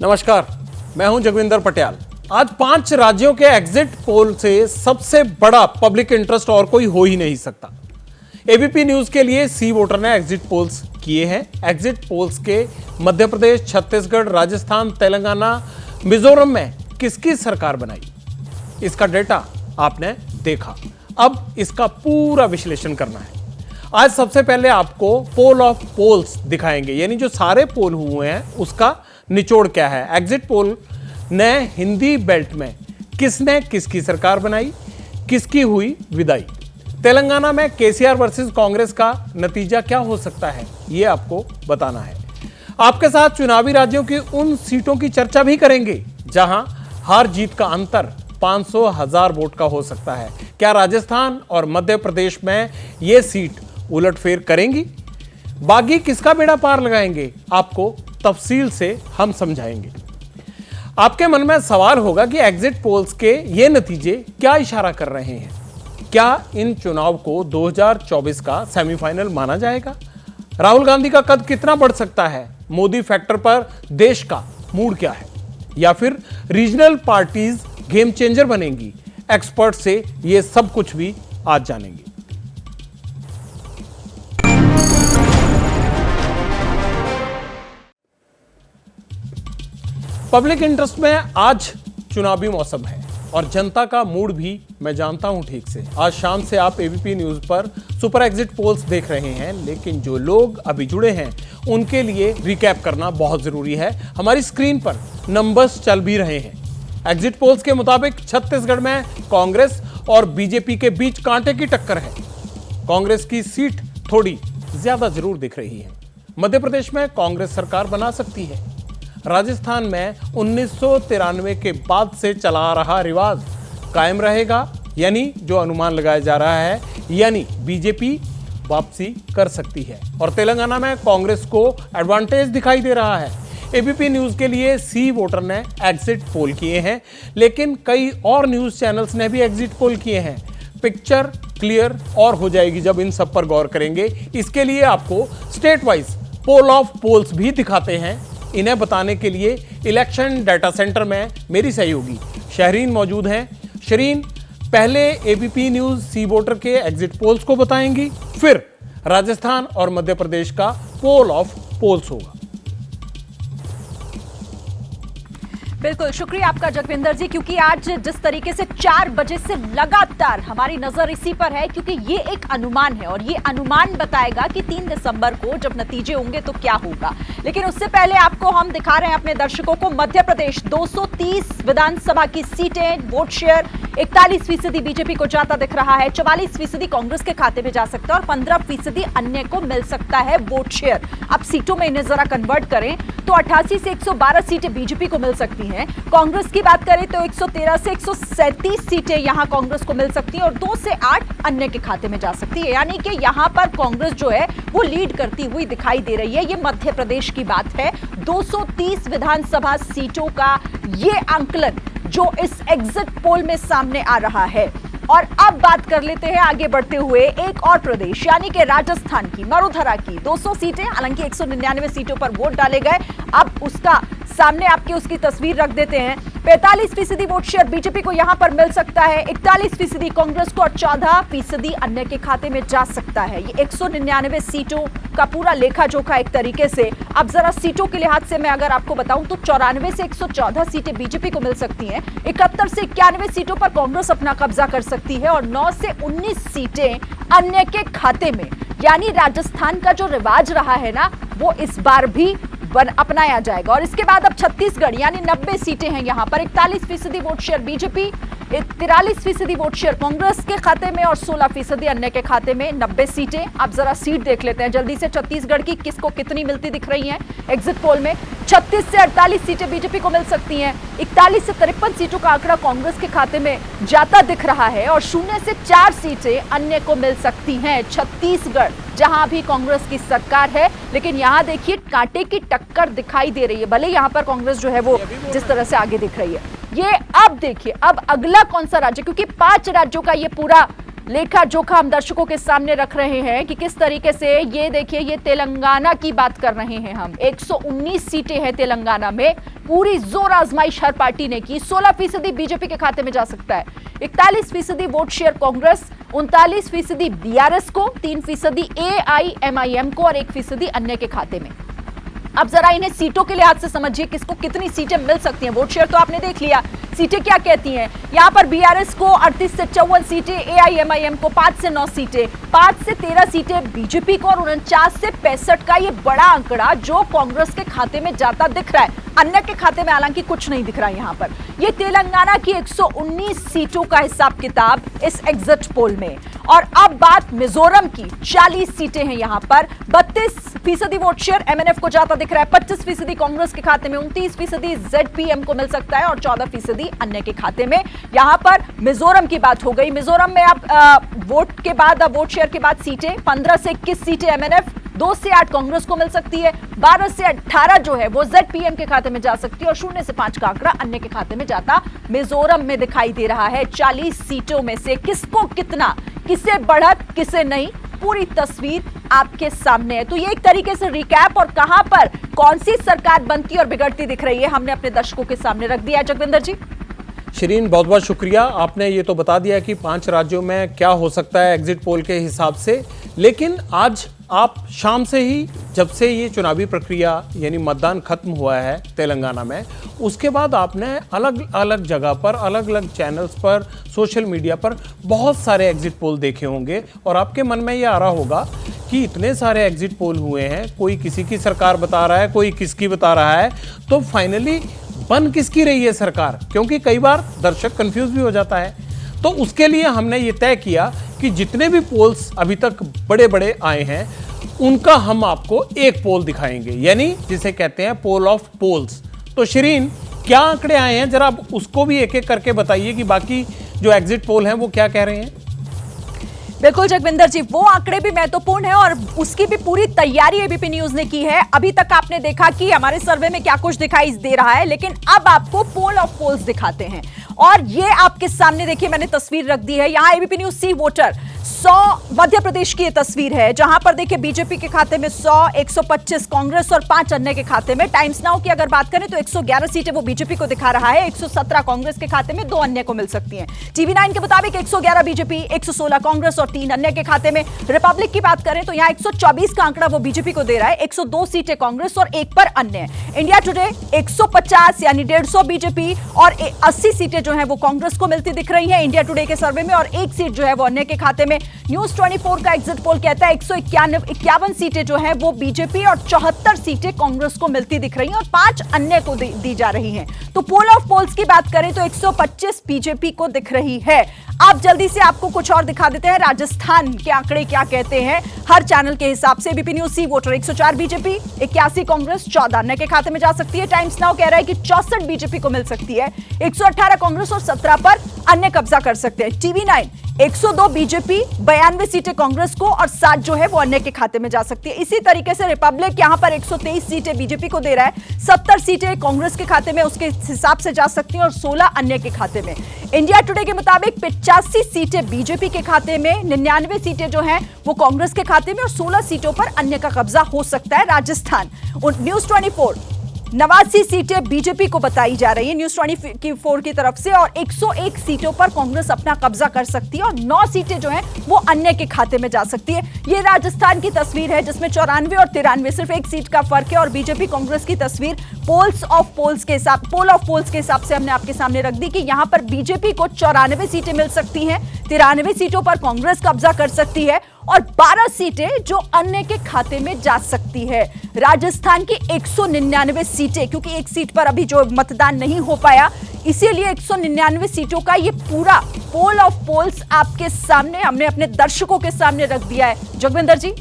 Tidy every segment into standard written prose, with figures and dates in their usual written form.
नमस्कार, मैं हूं जगविंदर पटियाल। आज 5 राज्यों के एग्जिट पोल से सबसे बड़ा पब्लिक इंटरेस्ट और कोई हो ही नहीं सकता। एबीपी न्यूज के लिए सी वोटर ने एग्जिट पोल्स किए हैं। एग्जिट पोल्स के मध्य प्रदेश, छत्तीसगढ़, राजस्थान, तेलंगाना, मिजोरम में किसकी सरकार बनाई, इसका डेटा आपने देखा। अब इसका पूरा विश्लेषण करना है। आज सबसे पहले आपको पोल ऑफ पोल्स दिखाएंगे, यानी जो सारे पोल हुए हैं उसका निचोड़ क्या है। एग्जिट पोल ने हिंदी बेल्ट में किसने किसकी सरकार बनाई, किसकी हुई विदाई। तेलंगाना में केसीआर वर्सेस कांग्रेस का नतीजा क्या हो सकता है, यह आपको बताना है। आपके साथ चुनावी राज्यों की उन सीटों की चर्चा भी करेंगे जहां हार जीत का अंतर 500,000 वोट का हो सकता है। क्या राजस्थान और मध्य प्रदेश में यह सीट उलटफेर करेंगी? बागी किसका बेड़ा पार लगाएंगे, आपको तफसील से हम समझाएंगे। आपके मन में सवाल होगा कि एग्जिट पोल्स के ये नतीजे क्या इशारा कर रहे हैं। क्या इन चुनाव को 2024 का सेमीफाइनल माना जाएगा? राहुल गांधी का कद कितना बढ़ सकता है? मोदी फैक्टर पर देश का मूड क्या है? या फिर रीजनल पार्टीज गेम चेंजर बनेंगी? एक्सपर्ट से ये सब कुछ भी आज जानेंगे। पब्लिक इंटरेस्ट में आज चुनावी मौसम है और जनता का मूड भी मैं जानता हूं ठीक से। आज शाम से आप एबीपी न्यूज पर सुपर एग्जिट पोल्स देख रहे हैं, लेकिन जो लोग अभी जुड़े हैं उनके लिए रिकैप करना बहुत जरूरी है। हमारी स्क्रीन पर नंबर्स चल भी रहे हैं। एग्जिट पोल्स के मुताबिक छत्तीसगढ़ में कांग्रेस और बीजेपी के बीच कांटे की टक्कर है। कांग्रेस की सीट थोड़ी ज्यादा जरूर दिख रही है। मध्य प्रदेश में कांग्रेस सरकार बना सकती है। राजस्थान में 1993 के बाद से चला आ रहा रिवाज कायम रहेगा, यानी जो अनुमान लगाया जा रहा है, यानी बीजेपी वापसी कर सकती है। और तेलंगाना में कांग्रेस को एडवांटेज दिखाई दे रहा है। एबीपी न्यूज के लिए सी वोटर ने एग्जिट पोल किए हैं, लेकिन कई और न्यूज चैनल्स ने भी एग्जिट पोल किए हैं। पिक्चर क्लियर और हो जाएगी जब इन सब पर गौर करेंगे। इसके लिए आपको state wise poll of polls भी दिखाते हैं। इन्हें बताने के लिए इलेक्शन डाटा सेंटर में मेरी सहयोगी शहरीन मौजूद हैं। शहरीन, पहले एबीपी न्यूज सी वोटर के एग्जिट पोल्स को बताएंगी, फिर राजस्थान और मध्य प्रदेश का पोल ऑफ पोल्स होगा। बिल्कुल, शुक्रिया आपका जगविंदर जी, क्योंकि आज जिस तरीके से 4 बजे से लगातार हमारी नजर इसी पर है, क्योंकि ये एक अनुमान है और ये अनुमान बताएगा कि 3 दिसंबर को जब नतीजे होंगे तो क्या होगा। लेकिन उससे पहले आपको हम दिखा रहे हैं अपने दर्शकों को मध्य प्रदेश 230 विधानसभा की सीटें, वोट शेयर 41% बीजेपी को जाता दिख रहा है, 44% कांग्रेस के खाते में जा सकता है और 15% अन्य को मिल सकता है वोट शेयर। अब सीटों में इन्हें जरा कन्वर्ट करें तो 88 से 112 सीटें बीजेपी को मिल सकती हैं। कांग्रेस की बात करें तो 113 से 137 सीटें यहां कांग्रेस को मिल सकती हैं और 2 से 8 अन्य के खाते में जा सकती है। यानी कि यहां पर कांग्रेस जो है वो लीड करती हुई दिखाई दे रही है। ये मध्य प्रदेश की बात है। 230 विधानसभा सीटों का ये आंकलन जो इस एग्जिट पोल में सामने आ रहा है। और अब बात कर लेते हैं आगे बढ़ते हुए एक और प्रदेश, यानी कि राजस्थान की, मरुधरा की 200 सीटें, हालांकि 199 सीटों पर वोट डाले गए। अब उसका सामने आपके उसकी तस्वीर रख देते हैं। 45% वोट शेयर बीजेपी को यहां पर मिल सकता है, 41% कांग्रेस को और 14% अन्य के खाते में जा सकता है। ये 199 सीटों का पूरा लेखा जोखा एक तरीके से। अब जरा सीटों के लिहाज से मैं अगर आपको बताऊं तो 94 से 114 सीटें बीजेपी को मिल सकती हैं, 71 से 91 सीटों पर कांग्रेस अपना कब्जा कर सकती है और 9 से 19 सीटें अन्य के खाते में। यानी राजस्थान का जो रिवाज रहा है ना, वो इस बार भी अपनाया जाएगा। और इसके बाद अब छत्तीसगढ़, यानी 90 सीटें हैं यहां पर, 41% vote share BJP, 43% vote share Congress के खाते में और 16% अन्य के खाते में 90 सीटें। आप जरा सीट देख लेते हैं जल्दी से छत्तीसगढ़ की, किसको कितनी मिलती दिख रही हैं एग्जिट पोल में। 36 से 48 सीटें बीजेपी को मिल सकती हैं, 41 से 53 सीटों का आंकड़ा कांग्रेस के खाते में जाता दिख रहा है और 0 से 4 सीटें अन्य को मिल सकती हैं। छत्तीसगढ़ जहां भी कांग्रेस की सरकार है, लेकिन यहां देखिए कांटे की टक्कर दिखाई दे रही है। भले यहां पर कांग्रेस जो है वो जिस तरह से आगे दिख रही है। ये अब देखिए अब अगला कौन सा राज्य, क्योंकि 5 राज्यों का ये पूरा लेखा जोखा हम दर्शकों के सामने रख रहे हैं कि किस तरीके से, ये देखिए, ये तेलंगाना की बात कर रहे हैं हम। 119 सीटें हैं तेलंगाना में, पूरी जोर आजमाइश हर पार्टी ने की। 16% बीजेपी के खाते में जा सकता है, 41% वोट शेयर कांग्रेस, 39% बीआरएस को, 3% एआईएमआईएम को और 1% अन्य के खाते में। अब जरा इन्हें सीटों के लिहाज से समझिए, किसको कितनी सीटें मिल सकती हैं। वोट शेयर तो आपने देख लिया, सीटें क्या कहती हैं। यहां पर बीआरएस को 38 से 54 सीटें, एआईएमआईएम को 5 से 9 सीटें, 5 से 13 सीटें बीजेपी को और 49 से 65 का ये बड़ा आंकड़ा जो कांग्रेस के खाते में जाता दिख रहा है। अन्य के खाते में हालांकि कुछ नहीं दिख रहा है। यहां पर ये तेलंगाना की 119 सीटों का हिसाब किताब इस एग्जिट पोल में। और अब बात मिजोरम की, 40 सीटें हैं यहां पर, 32% वोट शेयर एमएनएफ को जाता दिख रहा है, 25% कांग्रेस के खाते में, 29% जेडपीएम को मिल सकता है और 14% अन्य के खाते में। यहां पर मिजोरम की बात हो गई। मिजोरम में अब वोट के बाद, अब वोट शेयर के बाद सीटें 15 से 21 सीटें एमएनएफ, 2 से 8 कांग्रेस को मिल सकती है, 12 से 18 जो है वो जेडपीएम के खाते में जा सकती है और 0 से 5 का आंकड़ा अन्य के खाते में जाता मिजोरम में दिखाई दे रहा है। 40 सीटों में से किसको कितना, किसे बढ़त, किसे नहीं, पूरी तस्वीर आपके सामने है। तो ये एक तरीके से रिकैप और कहां पर कौन सी सरकार बनती और बिगड़ती दिख रही है, हमने अपने दर्शकों के सामने रख दिया है। जगविंदर जी। शिरीन, बहुत बहुत शुक्रिया। आपने ये तो बता दिया कि 5 राज्यों में क्या हो सकता है एग्जिट पोल के हिसाब से, लेकिन आज आप शाम से ही, जब से ये चुनावी प्रक्रिया यानी मतदान खत्म हुआ है तेलंगाना में, उसके बाद आपने अलग अलग जगह पर, अलग अलग चैनल्स पर, सोशल मीडिया पर बहुत सारे एग्जिट पोल देखे होंगे और आपके मन में ये आ रहा होगा कि इतने सारे एग्जिट पोल हुए हैं, कोई किसी की सरकार बता रहा है, कोई किसकी बता रहा है, तो फाइनली बन किसकी रही है सरकार, क्योंकि कई बार दर्शक कंफ्यूज भी हो जाता है। तो उसके लिए हमने ये तय किया कि जितने भी पोल्स अभी तक बड़े बड़े आए हैं उनका हम आपको एक पोल दिखाएंगे, यानी जिसे कहते हैं पोल ऑफ पोल्स। तो शिरीन, क्या आंकड़े आए हैं, जरा आप उसको भी एक एक करके बताइए कि बाकी जो एग्जिट पोल हैं वो क्या कह रहे हैं। बिल्कुल जगविंदर जी, वो आंकड़े भी महत्वपूर्ण है और उसकी भी पूरी तैयारी एबीपी न्यूज ने की है। अभी तक आपने देखा कि हमारे सर्वे में क्या कुछ दिखाई दे रहा है, लेकिन अब आपको पोल ऑफ पोल्स दिखाते हैं और ये आपके सामने देखिए, मैंने तस्वीर रख दी है यहां। एबीपी न्यूज सी वोटर 100 मध्य प्रदेश की ये तस्वीर है, जहां पर देखिए बीजेपी के खाते में 100, 125 कांग्रेस और 5 अन्य के खाते में। टाइम्स नाउ की अगर बात करें तो 111 सीटें वो बीजेपी को दिखा रहा है, 117 कांग्रेस के खाते में, 2 अन्य को मिल सकती हैं। टीवी 9 के मुताबिक 111 बीजेपी, 116 कांग्रेस और 3 अन्य के खाते में। रिपब्लिक की बात करें तो यहां 124 का आंकड़ा वो बीजेपी को दे रहा है, 102 सीटें कांग्रेस और 1 पर अन्य। इंडिया टुडे 150 यानी 150 बीजेपी और 80 सीटें जो है वो कांग्रेस को मिलती दिख रही है इंडिया टुडे के सर्वे में और 1 सीट जो है वो अन्य के खाते में। न्यूज 24 का एग्जिट पोल कहता है 151 सीटें जो है वो बीजेपी और 74 सीटें कांग्रेस को मिलती दिख रही हैं और 5 अन्य को दी जा रही हैं। तो पोल ऑफ पोल्स की बात करें तो 125 बीजेपी को दिख रही है। अब जल्दी से आपको कुछ और दिखा देते हैं, राजस्थान के आंकड़े क्या कहते हैं हर चैनल के हिसाब से। एबीपी न्यूज सी वोटर 104 बीजेपी, 81 कांग्रेस, 14 अन्य के खाते में जा सकती है। टाइम्स नाउ कह रहा है कि 64 बीजेपी को मिल सकती है, 118 कांग्रेस और 17 पर अन्य कब्जा कर सकते हैं। टीवी 9 102 बीजेपी, 92 सीटें कांग्रेस को और 7 जो है वो अन्य के खाते में जा सकती है। इसी तरीके से रिपब्लिक यहां पर 123 सीटें बीजेपी को दे रहा है, 70 सीटें कांग्रेस के खाते में उसके हिसाब से जा सकती हैं और 16 अन्य के खाते में। इंडिया टुडे के मुताबिक 85 सीटें बीजेपी के खाते में, 99 सीटें जो हैं वो कांग्रेस के खाते में और 16 सीटों पर अन्य का कब्जा हो सकता है। राजस्थान न्यूज 24 89 सीटें बीजेपी को बताई जा रही है न्यूज 24 की तरफ से और 101 सीटों पर कांग्रेस अपना कब्जा कर सकती है और 9 सीटें जो हैं वो अन्य के खाते में जा सकती है। ये राजस्थान की तस्वीर है जिसमें 94 और 93 सिर्फ 1 सीट का फर्क है और बीजेपी कांग्रेस की तस्वीर पोल ऑफ पोल्स के हिसाब से हमने आपके सामने रख दी कि यहां पर बीजेपी को 94 सीटें मिल सकती हैं, 93 सीटों पर कांग्रेस कब्जा कर सकती है और 12 सीटें जो अन्य के खाते में जा सकती है। राजस्थान की 199 सीटें, क्योंकि 1 सीट पर अभी जो मतदान नहीं हो पाया, इसीलिए 199 सीटों का ये पूरा पोल ऑफ पोल्स आपके सामने हमने अपने दर्शकों के सामने रख दिया है। जोगविंदर जी,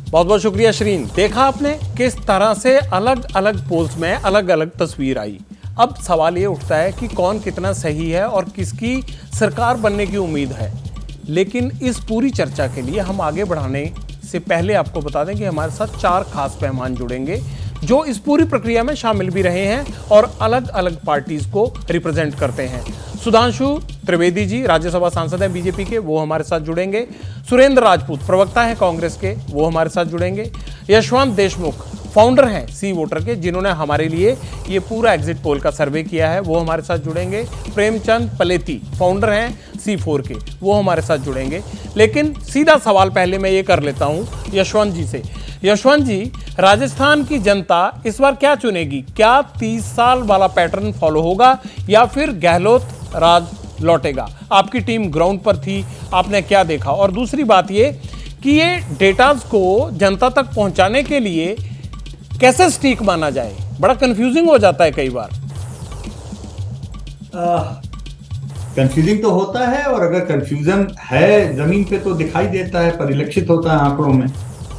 बहुत बहुत शुक्रिया श्रीन। देखा आपने किस तरह से अलग अलग पोल्स में अलग अलग तस्वीर आई। अब सवाल ये उठता है कि कौन कितना सही है और किसकी सरकार बनने की उम्मीद है। लेकिन इस पूरी चर्चा के लिए हम आगे बढ़ाने से पहले आपको बता दें कि हमारे साथ 4 खास मेहमान जुड़ेंगे जो इस पूरी प्रक्रिया में शामिल भी रहे हैं और अलग अलग पार्टीज को रिप्रेजेंट करते हैं। सुधांशु त्रिवेदी जी राज्यसभा सांसद हैं बीजेपी के, वो हमारे साथ जुड़ेंगे। सुरेंद्र राजपूत प्रवक्ता हैं कांग्रेस के, वो हमारे साथ जुड़ेंगे। यशवंत देशमुख फाउंडर हैं सी वोटर के, जिन्होंने हमारे लिए ये पूरा एग्जिट पोल का सर्वे किया है, वो हमारे साथ जुड़ेंगे। प्रेमचंद पलेती फाउंडर हैं C4 के, वो हमारे साथ जुड़ेंगे। लेकिन सीधा सवाल पहले मैं ये कर लेता हूं यशवंत जी से। यशवंत जी, राजस्थान की जनता इस बार क्या चुनेगी? क्या 30 साल वाला पैटर्न फॉलो होगा या फिर गहलोत राज लौटेगा? आपकी टीम ग्राउंड पर थी, आपने क्या देखा? और दूसरी बात ये कि ये डेटाज को जनता तक पहुंचाने के लिए कैसे स्टीक माना जाए? बड़ा कंफ्यूजिंग हो जाता है कई बार। कंफ्यूजिंग तो होता है, और अगर कंफ्यूजन है जमीन पे तो दिखाई देता है, परिलक्षित होता है आंकड़ों में।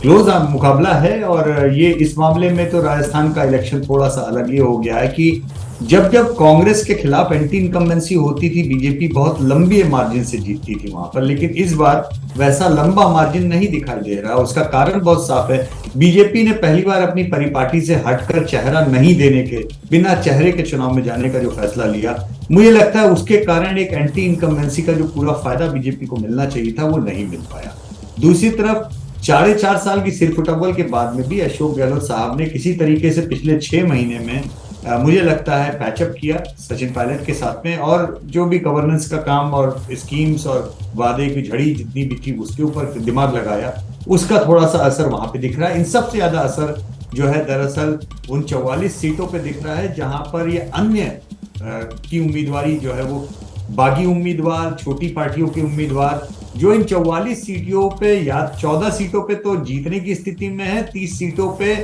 क्लोज मुकाबला है, और ये इस मामले में तो राजस्थान का इलेक्शन थोड़ा सा अलग ये हो गया है कि जब जब कांग्रेस के खिलाफ एंटी इनकम्बेंसी होती थी, बीजेपी बहुत लंबी मार्जिन से जीतती थी वहां पर। लेकिन इस बार वैसा लंबा मार्जिन नहीं दिखाई दे रहा। उसका कारण बहुत साफ है। बीजेपी ने पहली बार अपनी परिपाटी से हटकर चेहरा नहीं देने के, बिना चेहरे के चुनाव में जाने का जो फैसला लिया, मुझे लगता है उसके कारण एक एंटी इनकम्बेंसी का जो पूरा फायदा बीजेपी को मिलना चाहिए था, वो नहीं मिल पाया। दूसरी तरफ 4.5 साल की सिरफुटबल के बाद में भी अशोक गहलोत साहब ने किसी तरीके से पिछले 6 महीने में मुझे लगता है पैचअप किया सचिन पायलट के साथ में, और जो भी गवर्नेंस का काम और स्कीम्स और वादे की झड़ी जितनी भी थी उसके ऊपर दिमाग लगाया, उसका थोड़ा सा असर वहां पे दिख रहा है। इन सबसे ज्यादा असर जो है दरअसल उन 44 सीटों पे दिख रहा है जहां पर ये अन्य की उम्मीदवारी जो है वो बागी उम्मीदवार, छोटी पार्टियों के उम्मीदवार जो इन 44 सीटों पे या 14 सीटों पे तो जीतने की स्थिति में है, 30 सीटों पे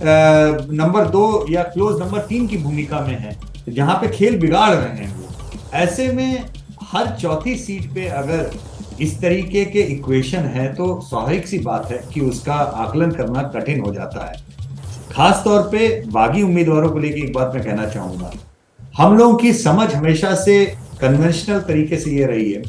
नंबर 2 या क्लोज नंबर 3 की भूमिका में है, जहां पे खेल बिगाड़ रहे हैं वो। ऐसे में हर चौथी सीट पे अगर इस तरीके के इक्वेशन है तो स्वाभाविक सी बात है कि उसका आकलन करना कठिन हो जाता है। खास तौर पे बागी उम्मीदवारों को लेकर एक बात मैं कहना चाहूंगा, हम लोगों की समझ हमेशा से कन्वेंशनल तरीके से ये रही है,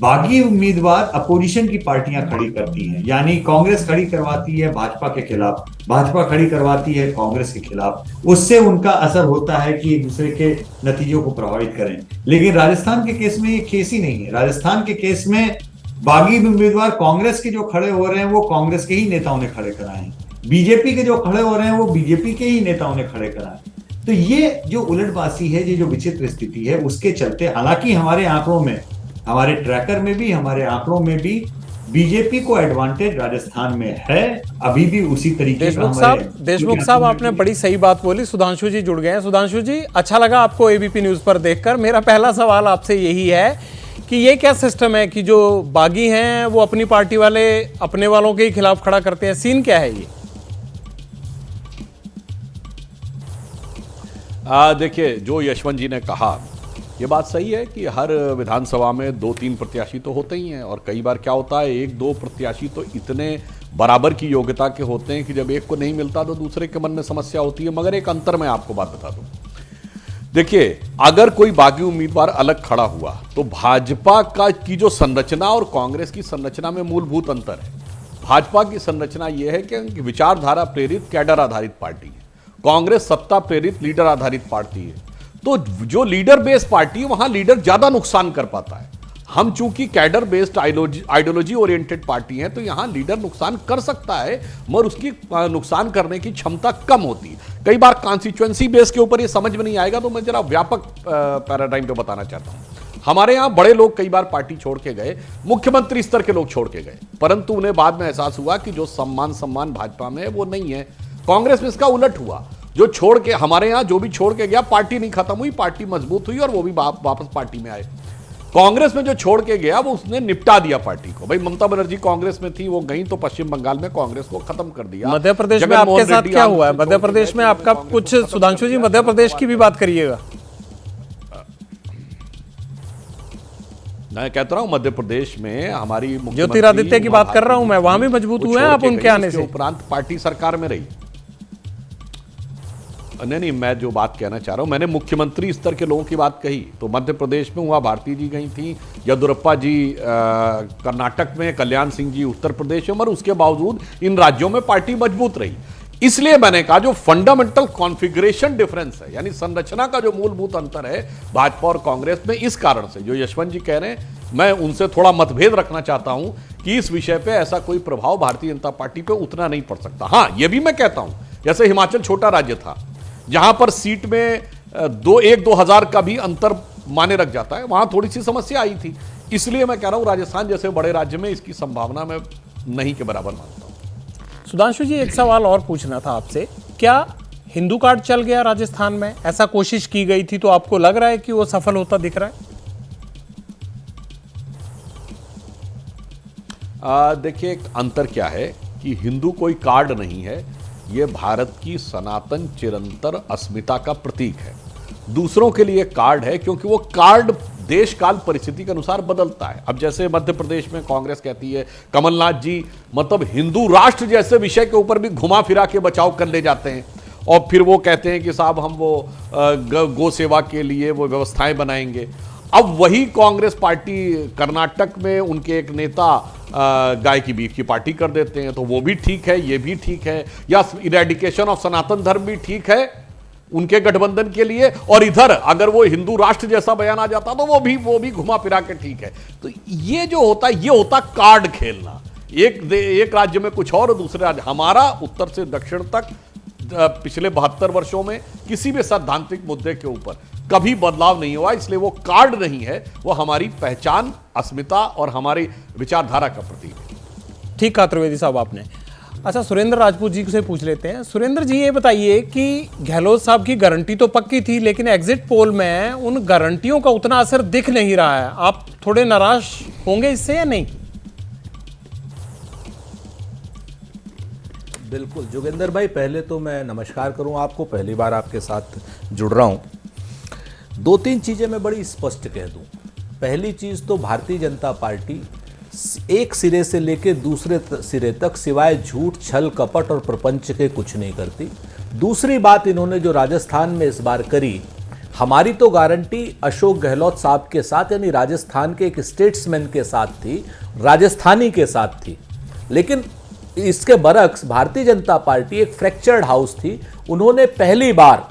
बागी उम्मीदवार अपोजिशन की पार्टियां खड़ी करती हैं, यानी कांग्रेस खड़ी करवाती है भाजपा के खिलाफ, भाजपा खड़ी करवाती है कांग्रेस के खिलाफ, उससे उनका असर होता है कि एक दूसरे के नतीजों को प्रभावित करें। लेकिन राजस्थान के केस में ये केस ही नहीं है। राजस्थान के केस में बागी उम्मीदवार कांग्रेस के जो खड़े हो रहे हैं वो कांग्रेस के ही नेताओं ने खड़े कराए हैं, बीजेपी के जो खड़े हो रहे हैं वो बीजेपी के ही नेताओं ने खड़े कराए। तो ये जो उलटबासी है, ये जो विचित्र स्थिति है, उसके चलते हालांकि हमारे आंकड़ों में, हमारे ट्रैकर में भी, हमारे आंकड़ों में भी बीजेपी को एडवांटेज राजस्थान में है, अभी भी उसी तरीके का। देशमुख साहब आपने बड़ी सही बात बोली। सुधांशु जी जुड़ गए हैं। सुधांशु जी, अच्छा लगा आपको एबीपी न्यूज पर देखकर। मेरा पहला सवाल आपसे यही है कि ये क्या सिस्टम है कि जो बागी हैं वो अपनी पार्टी वाले अपने वालों के ही खिलाफ खड़ा करते हैं? सीन क्या है ये? देखिए, जो यशवंत जी ने कहा ये बात सही है कि हर विधानसभा में 2-3 प्रत्याशी तो होते ही हैं, और कई बार क्या होता है 1-2 प्रत्याशी तो इतने बराबर की योग्यता के होते हैं कि जब एक को नहीं मिलता तो दूसरे के मन में समस्या होती है। मगर एक अंतर मैं आपको बात बता दूं, देखिए, अगर कोई बागी उम्मीदवार अलग खड़ा हुआ तो भाजपा की जो संरचना और कांग्रेस की संरचना में मूलभूत अंतर है। भाजपा की संरचना यह है कि विचारधारा प्रेरित कैडर आधारित पार्टी है, कांग्रेस सत्ता प्रेरित लीडर आधारित पार्टी है। तो जो लीडर बेस्ड पार्टी है वहां लीडर ज्यादा नुकसान कर पाता है। हम चूंकि cadre based ideology oriented party हैं तो यहां लीडर नुकसान कर सकता है, मगर उसकी नुकसान करने की क्षमता कम होती है। कई बार कॉन्स्टिट्यूएंसी बेस के ऊपर ये समझ में नहीं आएगा तो मैं जरा व्यापक पैराडाइम पे बताना चाहता हूं। हमारे यहां बड़े लोग कई बार पार्टी छोड़ के गए, मुख्यमंत्री स्तर के लोग छोड़ के गए, परंतु उन्हें बाद में एहसास हुआ कि जो सम्मान भाजपा में है वो नहीं है। कांग्रेस में इसका उलट हुआ, जो छोड़ के, हमारे यहां जो भी छोड़ के गया, पार्टी नहीं खत्म हुई, पार्टी मजबूत हुई और वो भी वापस पार्टी में आए। कांग्रेस में जो छोड़ के गया वो उसने निपटा दिया पार्टी को। भाई ममता बनर्जी कांग्रेस में थी, वो गई तो पश्चिम बंगाल में कांग्रेस को खत्म कर दिया। मध्य प्रदेश में आपके साथ क्या हुआ है? मध्य प्रदेश में आपका कुछ, सुधांशु जी मध्य प्रदेश की भी बात करिएगा। मैं कहता रहा हूं मध्य प्रदेश में हमारी ज्योतिरादित्य की बात कर रहा हूं मैं, वहां भी मजबूत हुए हैं आप उनके आने से। उपरांत पार्टी सरकार में रही। नहीं, मैं जो बात कहना चाह रहा हूं, मैंने मुख्यमंत्री स्तर के लोगों की बात कही। तो मध्य प्रदेश में हुआ, भारती जी गई थी, येदुरप्पा जी कर्नाटक में, कल्याण सिंह जी उत्तर प्रदेश में, मगर उसके बावजूद इन राज्यों में पार्टी मजबूत रही। इसलिए मैंने कहा जो फंडामेंटल कॉन्फ़िगरेशन डिफरेंस है, यानी संरचना का जो मूलभूत अंतर है भाजपा और कांग्रेस में, इस कारण से जो यशवंत जी कह रहे हैं, मैं उनसे थोड़ा मतभेद रखना चाहता हूं कि इस विषय पे ऐसा कोई प्रभाव भारतीय जनता पार्टी पे उतना नहीं पड़ सकता। हां, यह भी मैं कहता हूं, जैसे हिमाचल छोटा राज्य था, जहां पर सीट में 1-2 हजार का भी अंतर माने रख जाता है, वहां थोड़ी सी समस्या आई थी। इसलिए मैं कह रहा हूं राजस्थान जैसे बड़े राज्य में इसकी संभावना मैं नहीं के बराबर मानता हूं। सुधांशु जी, एक सवाल और पूछना था आपसे, क्या हिंदू कार्ड चल गया राजस्थान में? ऐसा कोशिश की गई थी, तो आपको लग रहा है कि वो सफल होता दिख रहा है? देखिए, एक अंतर क्या है कि हिंदू कोई कार्ड नहीं है, यह भारत की सनातन चिरंतर अस्मिता का प्रतीक है। दूसरों के लिए कार्ड है क्योंकि वो कार्ड देश काल परिस्थिति के अनुसार बदलता है। अब जैसे मध्य प्रदेश में कांग्रेस कहती है, कमलनाथ जी मतलब हिंदू राष्ट्र जैसे विषय के ऊपर भी घुमा फिरा के बचाव कर ले जाते हैं, और फिर वो कहते हैं कि साहब हम वो गौ सेवा के लिए वो व्यवस्थाएं बनाएंगे। अब वही कांग्रेस पार्टी कर्नाटक में उनके एक नेता गाय की बीफ की पार्टी कर देते हैं, तो वो भी ठीक है, ये भी ठीक है, या इरेडिकेशन ऑफ सनातन धर्म भी ठीक है उनके गठबंधन के लिए, और इधर अगर वो हिंदू राष्ट्र जैसा बयान आ जाता तो वो भी घुमा फिरा के ठीक है। तो ये जो होता है, ये होता कार्ड खेलना, एक राज्य में कुछ और दूसरे राज्य। हमारा उत्तर से दक्षिण तक पिछले 72 वर्षों में किसी भी सैद्धांतिक मुद्दे के ऊपर कभी बदलाव नहीं हुआ, इसलिए वो कार्ड नहीं है, वो हमारी पहचान, अस्मिता और हमारी विचारधारा का प्रतीक है। ठीक कहा त्रिवेदी साहब आपने। अच्छा, सुरेंद्र राजपूत जी से पूछ लेते हैं। सुरेंद्र जी, ये बताइए कि गहलोत साहब की गारंटी तो पक्की थी, लेकिन एग्जिट पोल में उन गारंटियों का उतना असर दिख नहीं रहा है। आप थोड़े नाराज होंगे इससे या नहीं? बिल्कुल जोगेंद्र भाई, पहले तो मैं नमस्कार करूं आपको, पहली बार आपके साथ जुड़ रहा हूं। 2-3 चीज़ें मैं बड़ी स्पष्ट कह दूं। पहली चीज़ तो भारतीय जनता पार्टी एक सिरे से लेकर दूसरे सिरे तक सिवाय झूठ, छल, कपट और प्रपंच के कुछ नहीं करती। दूसरी बात इन्होंने जो राजस्थान में इस बार करी, हमारी तो गारंटी अशोक गहलोत साहब के साथ, यानी राजस्थान के एक स्टेट्समैन के साथ थी, राजस्थानी के साथ थी। लेकिन इसके बरक्स भारतीय जनता पार्टी एक फ्रैक्चर्ड हाउस थी। उन्होंने पहली बार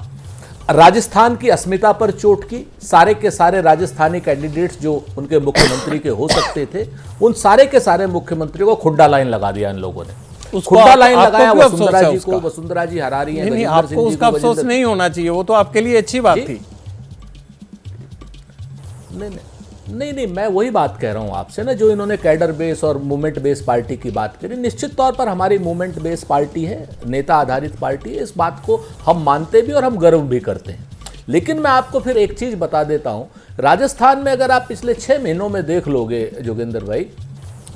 राजस्थान की अस्मिता पर चोट की। सारे के सारे राजस्थानी कैंडिडेट्स जो उनके मुख्यमंत्री के हो सकते थे, उन सारे के सारे मुख्यमंत्रियों को खुड्डा लाइन लगा दिया इन लोगों ने। खुड्डा लाइन लगाया वसुंधरा जी को, वसुंधरा जी हरा रही हैं। नहीं, आपको उसका अफसोस नहीं होना चाहिए, वो तो आपके लिए अच्छी बात थी। नहीं, मैं वही बात कह रहा हूं आपसे ना, जो इन्होंने कैडर बेस और मूवमेंट बेस पार्टी की बात करी। निश्चित तौर पर हमारी मूवमेंट बेस पार्टी है, नेता आधारित पार्टी है, इस बात को हम मानते भी और हम गर्व भी करते हैं। लेकिन मैं आपको फिर एक चीज बता देता हूं, राजस्थान में अगर आप पिछले 6 महीनों में देख लोगे जोगेंद्र भाई,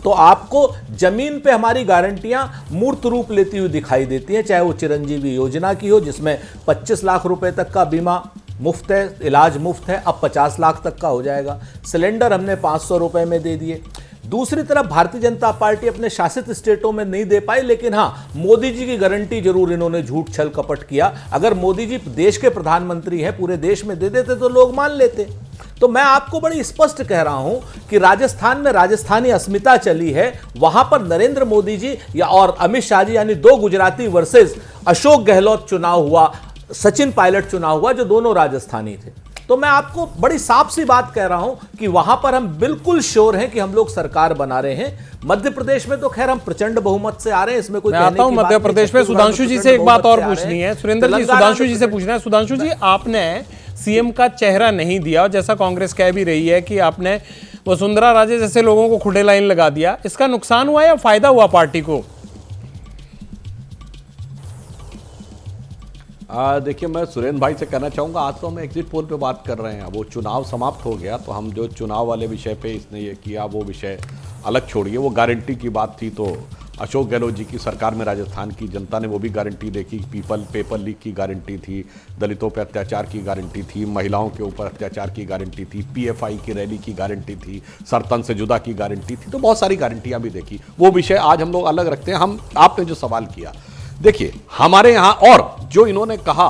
तो आपको जमीन पे हमारी गारंटियां मूर्त रूप लेती हुई दिखाई देती हैं। चाहे वो चिरंजीवी योजना की हो, जिसमें 25 लाख रुपए तक का बीमा मुफ्त है, इलाज मुफ्त है, अब 50 लाख तक का हो जाएगा। सिलेंडर हमने 500 रुपए में दे दिए। दूसरी तरफ भारतीय जनता पार्टी अपने शासित स्टेटों में नहीं दे पाई, लेकिन हां, मोदी जी की गारंटी जरूर इन्होंने झूठ छल कपट किया। अगर मोदी जी देश के प्रधानमंत्री हैं, पूरे देश में दे देते तो लोग मान लेते। तो मैं आपको बड़ी स्पष्ट कह रहा हूं कि राजस्थान में राजस्थानी अस्मिता चली है, वहां पर नरेंद्र मोदी जी या और अमित शाह जी, यानी 2 गुजराती वर्सेस अशोक गहलोत चुनाव हुआ, सचिन पायलट चुनाव हुआ, जो दोनों राजस्थानी थे। तो मैं आपको बड़ी साफ सी बात कह रहा हूं कि वहां पर हम बिल्कुल श्योर हैं कि हम लोग सरकार बना रहे हैं। मध्य प्रदेश में तो खैर हम प्रचंड बहुमत से आ रहे हैं, इसमें कोई मैं आता हूं मध्य प्रदेश में। सुधांशु जी से एक बात और पूछनी है। सुरेंद्र जी, सुधांशु जी से पूछना है। सुधांशु जी, आपने सीएम का चेहरा नहीं दिया, जैसा कांग्रेस कह भी रही है कि आपने वसुंधरा राजे जैसे लोगों को खुले लाइन लगा दिया। इसका नुकसान हुआ या फायदा हुआ पार्टी को? देखिए, मैं सुरेंद्र भाई से कहना चाहूँगा, आज तो हम एग्जिट पोल पे बात कर रहे हैं। वो चुनाव समाप्त हो गया, तो हम जो चुनाव वाले विषय पे इसने ये किया वो विषय अलग छोड़िए। वो गारंटी की बात थी, तो अशोक गहलोत जी की सरकार में राजस्थान की जनता ने वो भी गारंटी देखी। पेपर लीक की गारंटी थी, दलितों पर अत्याचार की गारंटी थी, महिलाओं के ऊपर अत्याचार की गारंटी थी, PFI की रैली की गारंटी थी, सरतन से जुदा की गारंटी थी। तो बहुत सारी गारंटियाँ भी देखी। वो विषय आज हम लोग अलग रखते हैं। आपने जो सवाल किया, देखिए हमारे यहां, और जो इन्होंने कहा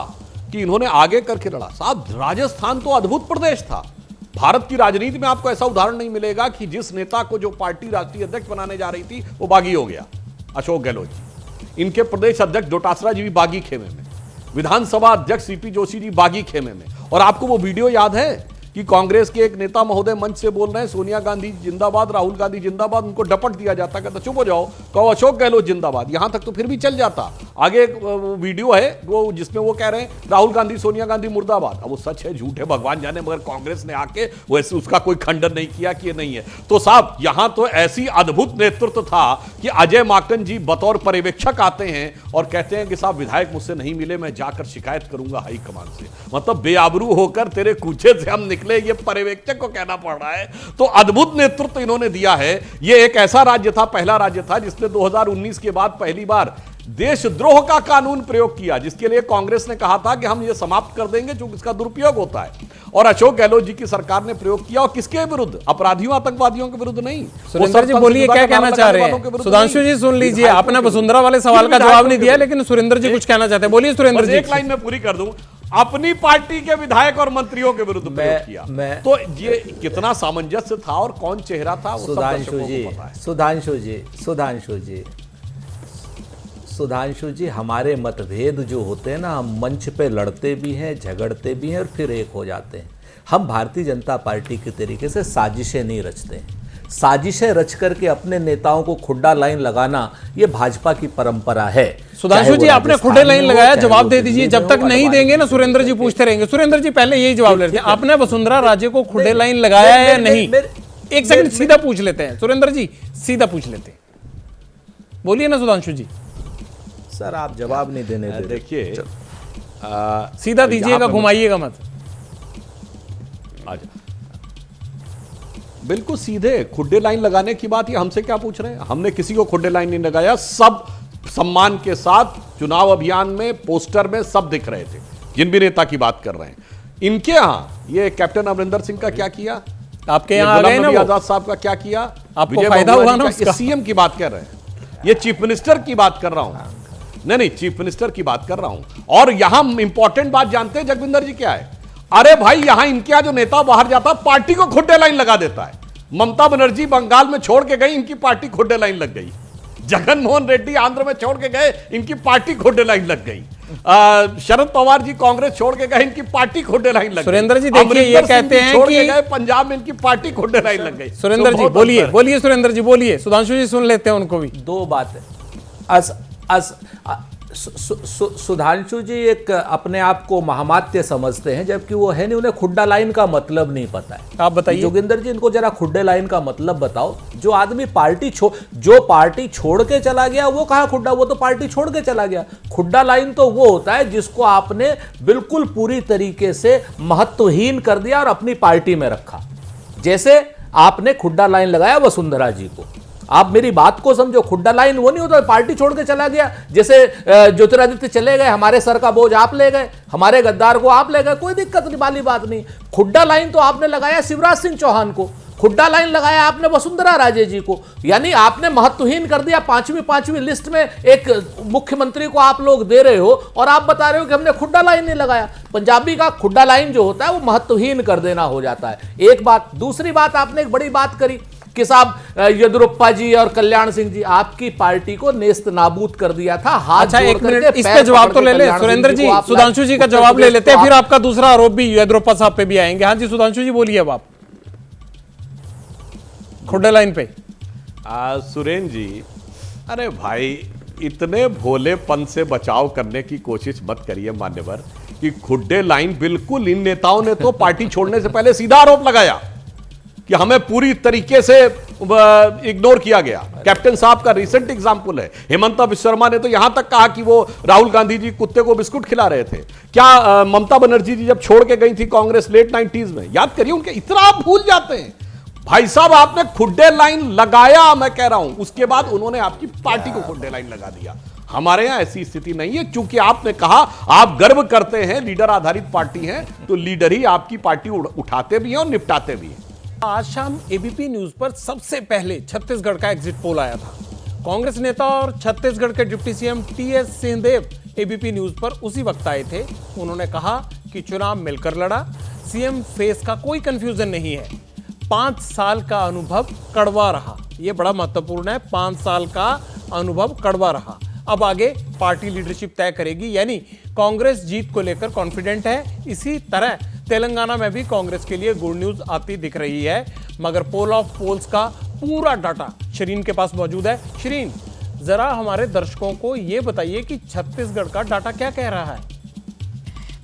कि इन्होंने आगे करके लड़ा, साहब राजस्थान तो अद्भुत प्रदेश था। भारत की राजनीति में आपको ऐसा उदाहरण नहीं मिलेगा कि जिस नेता को जो पार्टी राष्ट्रीय अध्यक्ष बनाने जा रही थी वो बागी हो गया, अशोक गहलोत जी। इनके प्रदेश अध्यक्ष डोटासरा जी भी बागी खेमे में, विधानसभा अध्यक्ष सीपी जोशी जी बागी खेमे में। और आपको वो वीडियो याद है कि कांग्रेस के एक नेता महोदय मंच से बोल रहे हैं सोनिया गांधी जिंदाबाद, राहुल गांधी जिंदाबाद, उनको डपट दिया जाता, कहता चुप हो जाओ, कहो अशोक गहलोत जिंदाबाद। यहां तक तो फिर भी चल जाता। आगे एक वीडियो है वो जिसमें वो कह रहे हैं राहुल गांधी सोनिया गांधी मुर्दाबाद। अब वो सच है झूठ है भगवान जाने, मगर कांग्रेस ने आके वैसे उसका कोई खंडन नहीं किया कि ये नहीं है। तो साहब यहां तो ऐसी अद्भुत नेतृत्व था कि अजय माकन जी बतौर पर्यवेक्षक आते हैं और कहते हैं कि साहब विधायक मुझसे नहीं मिले, मैं जाकर शिकायत करूंगा हाईकमान से। मतलब बेआबरू होकर तेरे कूचे से हम निकले, ये पर्यवेक्षक को कहना पड़ रहा है। तो अद्भुत नेतृत्व इन्होंने दिया है। ये एक ऐसा राज्य था, पहला राज्य था जिसने 2019 के बाद पहली बार देशद्रोह का कानून प्रयोग किया, जिसके लिए कांग्रेस ने कहा था कि हम ये समाप्त कर देंगे क्योंकि इसका दुरुपयोग होता है। और अशोक गहलोत जी की सरकार ने प्रयोग किया। और किसके विरुद्ध? अपराधियों आतंकवादियों के विरुद्ध नहीं। सुरेंद्र जी बोलिए, क्या कहना चाह रहे हैं? सुधांशु जी सुन लीजिए, आपने वसुंधरा वाले सवाल का जवाब नहीं दिया, लेकिन सुरेंद्र जी कुछ कहना चाहते हैं। बोलिए सुरेंद्र जी। एक लाइन में पूरी कर दूं, अपनी पार्टी के विधायक और मंत्रियों के विरुद्ध प्रयोग किया। तो ये कितना सामंजस्य था और कौन चेहरा था वो सब दर्शकों को पता है। सुधांशु जी, हमारे मतभेद जो होते हैं ना, हम मंच पे लड़ते भी हैं, झगड़ते भी हैं और फिर एक हो जाते हैं। हम भारतीय जनता पार्टी के तरीके से साजिशें नहीं रचते हैं। साजिशें रच करके अपने नेताओं को खुड्डा लाइन लगाना, ये भाजपा की परंपरा है। सुधांशु जी, आपने खुड्डे लाइन लगाया, जवाब दे दीजिए। जब तक नहीं देंगे ना सुरेंद्र जी पूछते रहेंगे। सुरेंद्र जी पहले यही जवाब लेते हैं, आपने वसुंधरा राजे को खुड्डे लाइन लगाया है या नहीं? एक सेकंड सीधा पूछ लेते हैं सुरेंद्र जी, सीधा पूछ लेते हैं। बोलिए ना सुधांशु जी। सर आप जवाब नहीं देने दे। देखिए सीधा दीजिएगा, घुमाइएगा मत। आजा बिल्कुल सीधे खुड्डे लाइन लगाने की बात, ये हमसे क्या पूछ रहे हैं? हमने किसी को खुड्डे लाइन नहीं लगाया। सब सम्मान के साथ चुनाव अभियान में, पोस्टर में सब दिख रहे थे, जिन भी नेता की बात कर रहे हैं। इनके यहां ये कैप्टन अमरिंदर सिंह का क्या किया, आपके यहां आ गए ना वो? आजाद साहब का क्या किया, आपको फायदा हुआ ना उसका? सीएम की बात कर रहे हैं, ये चीफ मिनिस्टर की बात कर रहा हूं। नहीं, चीफ मिनिस्टर की बात कर रहा हूं। और यहां इंपॉर्टेंट बात जानते हैं जगविंदर जी क्या है? अरे भाई, यहां इनके यहां जो नेता बाहर जाता पार्टी को खुड्डे लाइन लगा देता है। ममता बनर्जी बंगाल में छोड़ के गई, इनकी पार्टी खुड्डे लाइन लग गई। जगन मोहन रेड्डी आंध्र में छोड़ के गए, इनकी पार्टी खुड्डे लाइन लग गई। शरद पवार जी कांग्रेस छोड़ के गए, इनकी पार्टी खुड्डे लाइन लग गई। सुरेंद्र जी देखिए, ये कहते हैं कि गए पंजाब में, इनकी पार्टी खुड्डे लाइन लग गई। सुरेंद्र जी बोलिए सुरेंद्र जी बोलिए। सुधांशु जी सुन लेते हैं उनको भी। दो बातें। सुधांशु जी एक अपने आप को महामात्य समझते हैं, जबकि वो है नहीं, उन्हें खुड्डा लाइन का मतलब नहीं पता है। आप बताइए जोगिंदर जी, इनको जरा खुड्डे लाइन का मतलब बताओ। जो आदमी जो पार्टी छोड़ के चला गया, वो कहाँ खुड्डा? वो तो पार्टी छोड़ के चला गया। खुड्डा लाइन तो वो होता है जिसको आपने बिल्कुल पूरी तरीके से महत्वहीन कर दिया और अपनी पार्टी में रखा। जैसे आपने खुड्डा लाइन लगाया वसुंधरा जी को। आप मेरी बात को समझो, खुड्डा लाइन वो नहीं होता पार्टी छोड़ के चला गया। जैसे ज्योतिरादित्य चले गए, हमारे सर का बोझ आप ले गए, हमारे गद्दार को आप ले गए, कोई दिक्कत वाली बात नहीं। खुड्डा लाइन तो आपने लगाया शिवराज सिंह चौहान को, खुड्डा लाइन लगाया आपने वसुंधरा राजे जी को। यानी आपने महत्वहीन कर दिया। पांचवी लिस्ट में एक मुख्यमंत्री को आप लोग दे रहे हो और आप बता रहे हो कि हमने खुड्डा लाइन नहीं लगाया। पंजाबी का खुड्डा लाइन जो होता है वो महत्वहीन कर देना हो जाता है। एक बात। दूसरी बात, आपने एक बड़ी बात करी कि साहब येदियुरप्पा जी और कल्याण सिंह जी आपकी पार्टी को नेस्त नाबूद कर दिया था। हाथ अच्छा, एक मिनट, इस पे जवाब तो ले ले सुरेंद्र जी। सुधांशु जी का जवाब ले लेते हैं, फिर आपका दूसरा आरोप भी येदियुरप्पा साहब पे भी आएंगे। हाँ जी सुधांशु जी बोलिए अब आप खुड्डे लाइन पे। सुरेन जी, अरे भाई, इतने भोलेपन से बचाव करने की कोशिश मत करिए मान्यवर, कि खुड्डे लाइन बिल्कुल इन नेताओं ने तो पार्टी छोड़ने से पहले सीधा आरोप लगाया कि हमें पूरी तरीके से इग्नोर किया गया। कैप्टन साहब का रिसेंट एग्जांपल है। हेमंता विश्व शर्मा ने तो यहां तक कहा कि वो राहुल गांधी जी कुत्ते को बिस्कुट खिला रहे थे। क्या ममता बनर्जी जी जब छोड़ के गई थी कांग्रेस लेट 90s में, याद करिए उनके, इतना आप भूल जाते हैं। भाई साहब, आपने खुड्डे लाइन लगाया, मैं कह रहा हूं, उसके बाद उन्होंने आपकी पार्टी को खुड्डे लाइन लगा दिया। हमारे यहां ऐसी स्थिति नहीं है, क्योंकि आपने कहा आप गर्व करते हैं, लीडर आधारित पार्टी है, तो लीडर ही आपकी पार्टी उठाते भी हैं और निपटाते भी हैं। आज शाम एबीपी न्यूज पर सबसे पहले छत्तीसगढ़ का एग्जिट पोल आया था। कांग्रेस नेता और छत्तीसगढ़ के deputy CM TS Singhdeo ABP news पर उसी वक्त आए थे। उन्होंने कहा कि चुनाव मिलकर लड़ा, सीएम फेस का कोई कंफ्यूजन नहीं है, 5 साल का अनुभव कड़वा रहा। यह बड़ा महत्वपूर्ण है, 5 साल का अनुभव कड़वा रहा। अब आगे पार्टी लीडरशिप तय करेगी, यानी कांग्रेस जीत को लेकर कॉन्फिडेंट है। इसी तरह तेलंगाना में भी कांग्रेस के लिए गुड न्यूज आती दिख रही है, मगर पोल ऑफ पोल्स का पूरा डाटा शिरीन के पास मौजूद है। शिरीन, जरा हमारे दर्शकों को यह बताइए कि छत्तीसगढ़ का डाटा क्या कह रहा है।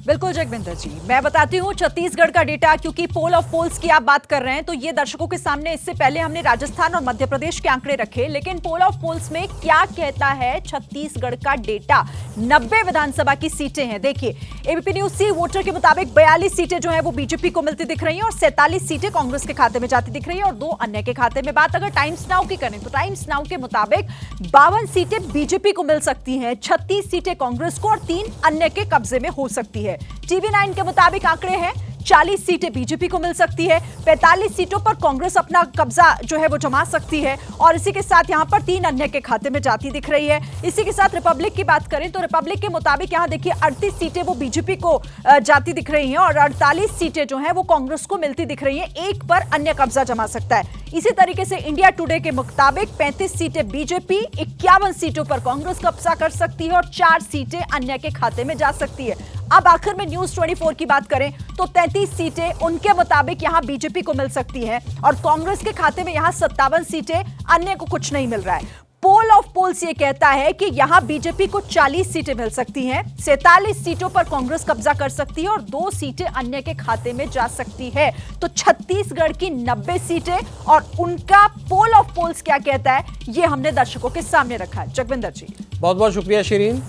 बिल्कुल जगविंदर जी, मैं बताती हूँ छत्तीसगढ़ का डेटा, क्योंकि पोल ऑफ पोल्स की आप बात कर रहे हैं तो ये दर्शकों के सामने, इससे पहले हमने राजस्थान और मध्य प्रदेश के आंकड़े रखे, लेकिन पोल ऑफ पोल्स में क्या कहता है छत्तीसगढ़ का डेटा। 90 विधानसभा की सीटें हैं। देखिए, एबीपी न्यूज सी वोटर के मुताबिक 42 सीटें जो है वो बीजेपी को मिलती दिख रही हैं और 47 सीटें कांग्रेस के खाते में जाती दिख रही है और 2 अन्य के खाते में। बात अगर टाइम्स नाउ की करें तो टाइम्स नाउ के मुताबिक 52 सीटें बीजेपी को मिल सकती हैं, 36 सीटें कांग्रेस को और 3 अन्य के कब्जे में हो सकती है। टीवी 9 के मुताबिक आंकड़े हैं 40 सीटें बीजेपी को मिल सकती है, 45 सीटों पर कांग्रेस अपना कब्जा जो है वो जमा सकती है और इसी के साथ यहां पर 3 अन्य के खाते में जाती दिख रही है। इसी के साथ रिपब्लिक की बात करें तो रिपब्लिक के मुताबिक यहां देखिए 38 सीटें वो बीजेपी को जाती दिख रही हैं और 48 सीटें जो हैं वो कांग्रेस को मिलती दिख रही हैं, एक पर अन्य कब्जा जमा सकता है। इसी तरीके से इंडिया टुडे के मुताबिक 35 सीटें बीजेपी, 51 सीटों पर कांग्रेस कब्जा कर सकती है और 4 सीटें अन्य के खाते में जा सकती है। अब आखिर में न्यूज 24 की बात करें तो 33 सीटें उनके मुताबिक यहां बीजेपी को मिल सकती हैं और कांग्रेस के खाते में यहां 57 सीटें, अन्य को कुछ नहीं मिल रहा है। पोल ऑफ पोल्स ये कहता है कि यहां बीजेपी को 40 सीटें मिल सकती हैं, 47 सीटों पर कांग्रेस कब्जा कर सकती है और 2 सीटें अन्य के खाते में जा सकती है। तो छत्तीसगढ़ की 90 सीटें और उनका पोल ऑफ पोल्स क्या कहता है, ये हमने दर्शकों के सामने रखा है। जगविंदर जी, बहुत बहुत शुक्रिया शिरीन।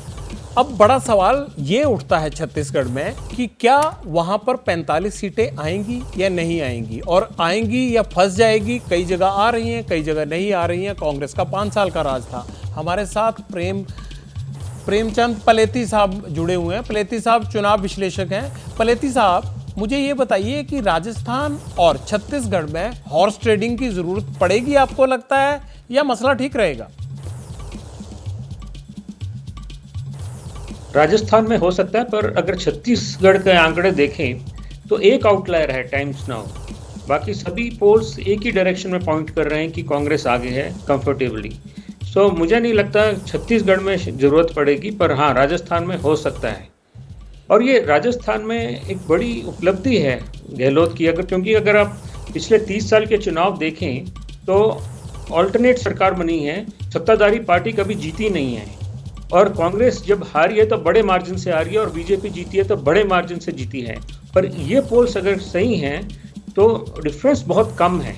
अब बड़ा सवाल ये उठता है छत्तीसगढ़ में कि क्या वहां पर 45 सीटें आएंगी या नहीं आएंगी, और आएंगी या फंस जाएगी। कई जगह आ रही हैं, कई जगह नहीं आ रही हैं। कांग्रेस का 5 साल का राज था। हमारे साथ प्रेमचंद पलेती साहब जुड़े हुए हैं। पलेती साहब चुनाव विश्लेषक हैं। पलेती साहब, मुझे ये बताइए कि राजस्थान और छत्तीसगढ़ में हॉर्स ट्रेडिंग की जरूरत पड़ेगी, आपको लगता है, या मसला ठीक रहेगा? राजस्थान में हो सकता है, पर अगर छत्तीसगढ़ के आंकड़े देखें तो एक आउटलायर है टाइम्स नाउ। बाकी सभी पोल्स एक ही डायरेक्शन में पॉइंट कर रहे हैं कि कांग्रेस आगे है कंफर्टेबली। सो मुझे नहीं लगता छत्तीसगढ़ में ज़रूरत पड़ेगी, पर हाँ राजस्थान में हो सकता है। और ये राजस्थान में एक बड़ी उपलब्धि है गहलोत की, क्योंकि अगर आप पिछले 30 साल के चुनाव देखें तो ऑल्टरनेट सरकार बनी है, सत्ताधारी पार्टी कभी जीती नहीं है। और कांग्रेस जब हारी है तो बड़े मार्जिन से हारी है और बीजेपी जीती है तो बड़े मार्जिन से जीती है। पर ये पोल्स अगर सही हैं तो डिफरेंस बहुत कम है।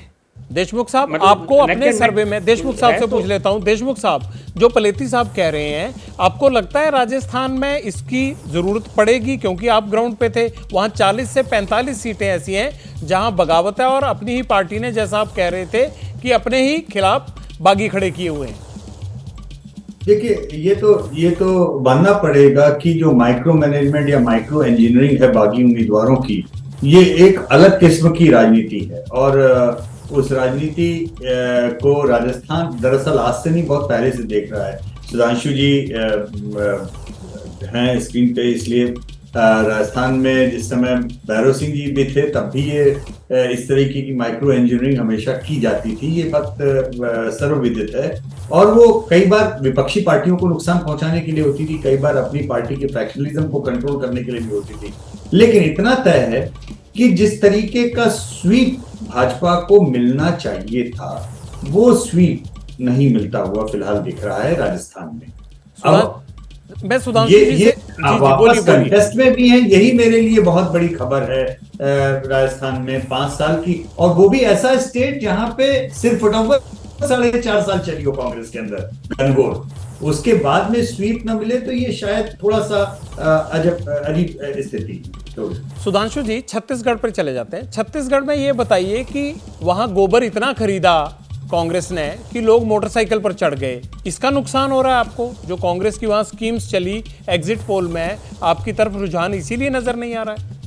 देशमुख साहब, मतलब आपको अपने सर्वे में, देशमुख साहब से पूछ लेता हूं। देशमुख साहब, जो पलेती साहब कह रहे हैं, आपको लगता है राजस्थान में इसकी जरूरत पड़ेगी? क्योंकि आप ग्राउंड पे थे, वहां 40 से 45 सीटें ऐसी हैं जहां बगावत है और अपनी ही पार्टी ने, जैसा आप कह रहे थे, कि अपने ही खिलाफ बागी खड़े किए हुए हैं। देखिए, ये तो मानना पड़ेगा कि जो माइक्रो मैनेजमेंट या माइक्रो इंजीनियरिंग है बागी उम्मीदवारों की, ये एक अलग किस्म की राजनीति है। और उस राजनीति को राजस्थान दरअसल आज से नहीं, बहुत पहले से देख रहा है। सुधांशु जी हैं स्क्रीन पे, इसलिए राजस्थान में जिस समय भैरव सिंह जी भी थे तब भी ये इस तरीके की माइक्रो इंजीनियरिंग हमेशा की जाती थी। ये बात सर्वविदित है और वो कई बार विपक्षी पार्टियों को नुकसान पहुंचाने के लिए होती थी, कई बार अपनी पार्टी के फैक्शनलिज्म को कंट्रोल करने के लिए भी होती थी। लेकिन इतना तय है कि जिस तरीके का स्वीप भाजपा को मिलना चाहिए था, वो स्वीप नहीं मिलता हुआ फिलहाल दिख रहा है राजस्थान में। अब मैं सुधांशु जी से वापस कंटेस्ट में भी है, यही मेरे लिए बहुत बड़ी खबर है राजस्थान में 5 साल की, और वो भी ऐसा स्टेट जहां पे सिर्फ 4.5 साल चली हो कांग्रेस के अंदर घनघोर, उसके बाद में स्वीप न मिले तो ये शायद थोड़ा सा अजीब स्थिति। तो सुधांशु जी, छत्तीसगढ़ पर चले जाते हैं। छत्तीसगढ़ में ये बताइए कि वहां गोबर इतना खरीदा कांग्रेस ने कि लोग मोटरसाइकिल पर चढ़ गए, इसका नुकसान हो रहा है आपको? जो कांग्रेस की वहां स्कीम्स चली एग्जिट पोल में, आपकी तरफ रुझान इसीलिए नजर नहीं आ रहा है?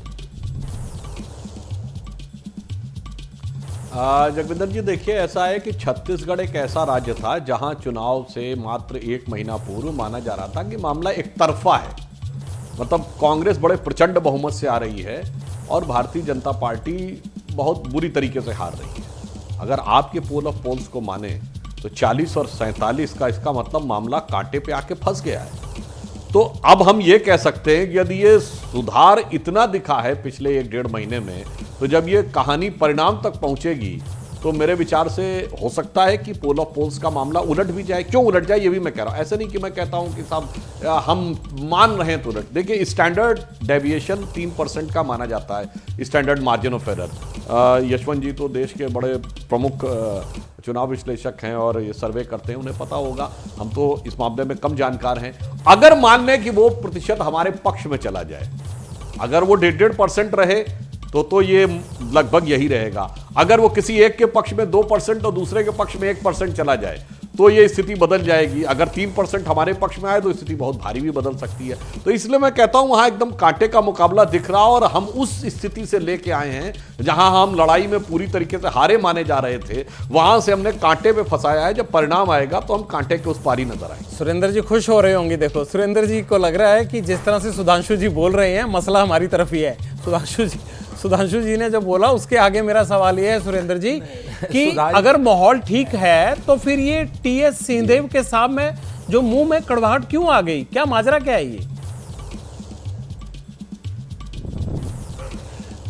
जगविंदर जी, देखिए, ऐसा है कि छत्तीसगढ़ एक ऐसा राज्य था जहां चुनाव से मात्र 1 महीना पूर्व माना जा रहा था कि मामला एक तरफा है। मतलब कांग्रेस बड़े प्रचंड बहुमत से आ रही है और भारतीय जनता पार्टी बहुत बुरी तरीके से हार रही है। अगर आपके पोल ऑफ पोल्स को माने तो 40 और 47 का इसका मतलब मामला कांटे पे आके फंस गया है। तो अब हम ये कह सकते हैं कि यदि ये सुधार इतना दिखा है पिछले 1-1.5 महीने में, तो जब ये कहानी परिणाम तक पहुंचेगी तो मेरे विचार से हो सकता है कि पोल ऑफ पोल्स का मामला उलट भी जाए। क्यों उलट जाए ये भी मैं कह रहा हूं, ऐसे नहीं कि मैं कहता हूं कि साहब हम मान रहे हैं तो उलट। देखिए, स्टैंडर्ड डेविएशन 3% का माना जाता है, standard margin of error. Yashwant ji तो देश के बड़े प्रमुख चुनाव विश्लेषक हैं और ये सर्वे करते हैं, उन्हें पता होगा, हम तो इस मामले में कम जानकार हैं। अगर मान लें कि वो प्रतिशत हमारे पक्ष में चला जाए, अगर वो 1.5% रहे तो ये लगभग यही रहेगा। अगर वो किसी एक के पक्ष में 2% और दूसरे के पक्ष में 1% चला जाए तो ये स्थिति बदल जाएगी। अगर 3% हमारे पक्ष में आए तो स्थिति बहुत भारी भी बदल सकती है। तो इसलिए मैं कहता हूं वहां एकदम कांटे का मुकाबला दिख रहा, और हम उस स्थिति से लेके आए हैं जहां हम लड़ाई में पूरी तरीके से हारे माने जा रहे थे, वहां से हमने कांटे पे फंसाया है। जब परिणाम आएगा तो हम कांटे के उस पार ही नजर आएंगे। सुरेंद्र जी खुश हो रहे होंगे। देखो, सुरेंद्र जी को लग रहा है कि जिस तरह से सुधांशु जी बोल रहे हैं मसला हमारी तरफ ही है। सुधांशु जी ने जब बोला उसके आगे मेरा सवाल ये है सुरेंद्र जी कि अगर माहौल ठीक है तो फिर ये टीएस सिंहदेव के सामने जो मुंह में कड़वाहट क्यों आ गई, क्या माजरा क्या है ये?